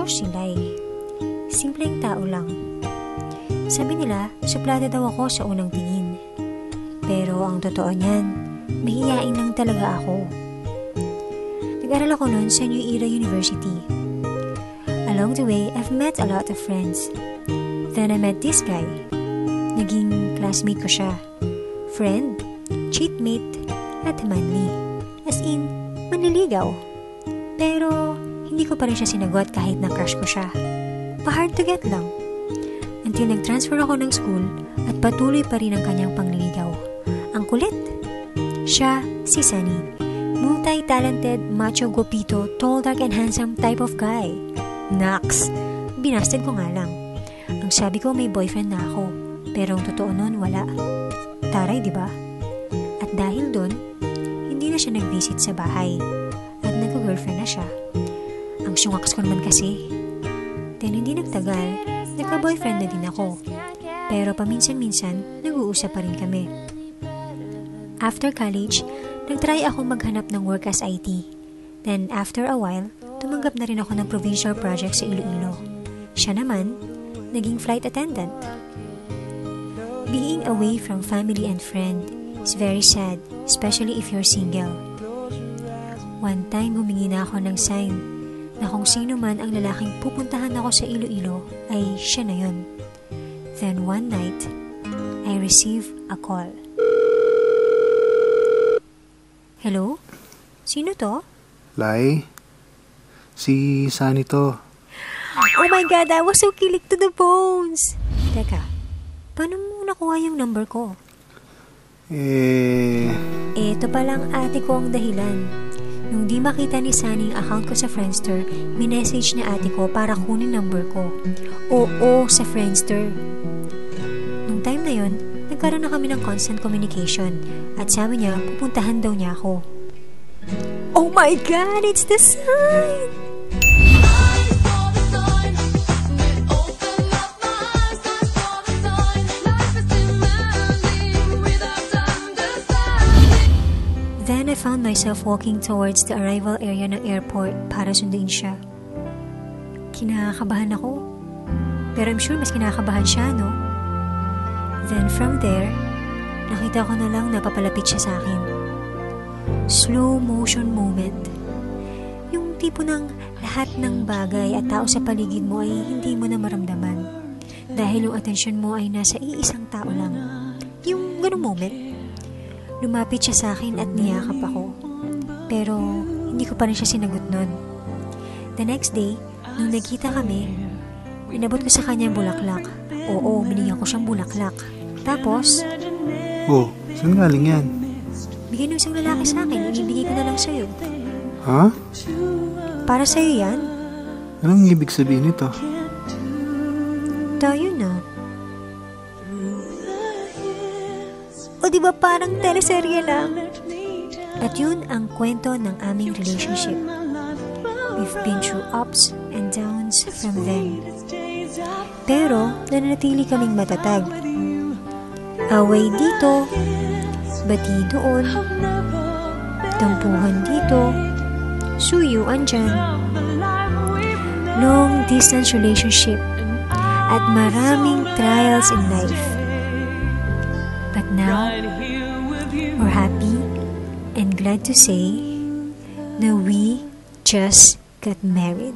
si Lai. Simpleng tao lang. Sabi nila, suplada daw ako sa unang tingin. Pero ang totoo niyan, mahiyain lang talaga ako. Nag-aral ako noon sa New Era University. Along the way, I've met a lot of friends. Then I met this guy. Naging classmate ko siya. Friend, cheatmate, at manly. As in, manliligaw. Pero, hindi ko pa rin siya sinagot kahit na crush ko siya. Pa-hard to get lang. Until nag-transfer ako ng school at patuloy pa rin ang kanyang pangliligaw. Ang kulit. Siya, si Sunny. Multi-talented, macho, gupito, tall, dark, and handsome type of guy. Naks! Binasted ko nga lang. Ang sabi ko may boyfriend na ako. Pero ang totoo nun, wala. Taray, di ba? At dahil dun, hindi na siya nag-visit sa bahay. At nagka-girlfriend na siya. Ang syungaks ko naman kasi. Then hindi nagtagal, nagka-boyfriend na din ako. Pero paminsan-minsan, nag-uusap pa rin kami. After college, nag-try ako maghanap ng work as IT. Then after a while, tumanggap na rin ako ng provincial project sa Iloilo. Siya naman, naging flight attendant. Being away from family and friend is very sad, especially if you're single. One time, humingi na ako ng sign na kung sino man ang lalaking pupuntahan ako sa Iloilo ay siya na yun. Then one night, I received a call. Hello? Sino to? Lai? Si Sunny to. Oh my God, I was so kilig to the bones. Teka, paano mo nakuha yung number ko? Ito palang ate ko ang dahilan. Nung di makita ni Sunny ang account ko sa Friendster, minessage niya ate ko para kunin number ko. Oo, sa Friendster. Nung time na yon, nagkaroon na kami ng constant communication at sabi niya, pupuntahan daw niya ako. Oh my God, it's the sign! Then I found myself walking towards the arrival area ng airport para sunduin siya. Kinakabahan ako. Pero I'm sure mas kinakabahan siya, no? Then from there, nakita ko na lang na papalapit siya sa akin. Slow motion moment. Yung tipo ng lahat ng bagay at tao sa paligid mo ay hindi mo na maramdaman. Dahil yung atensyon mo ay nasa iisang tao lang. Yung ganung moment. Lumapit siya sa akin at niyakap ako. Pero hindi ko pa rin siya sinagot nun. The next day, nung nagkita kami, inabot ko sa kanya bulaklak. Oo, binigyan ko siyang bulaklak. Tapos, Oh, saan galing yan? bigyan ng isang lalaki sa akin, ibibigay ko na lang sa'yo. Ha? Para sa'yo yan? Anong ibig sabihin nito? Tayo na. O diba parang teleserye lang? At yun ang kwento ng aming relationship. We've been through ups and downs from then. Pero nananatili kaming matatag. Away dito, bati doon, tampuhan dito, suyo andyan. Long distance relationship at maraming trials in life. But now, we're happy and glad to say that we just got married.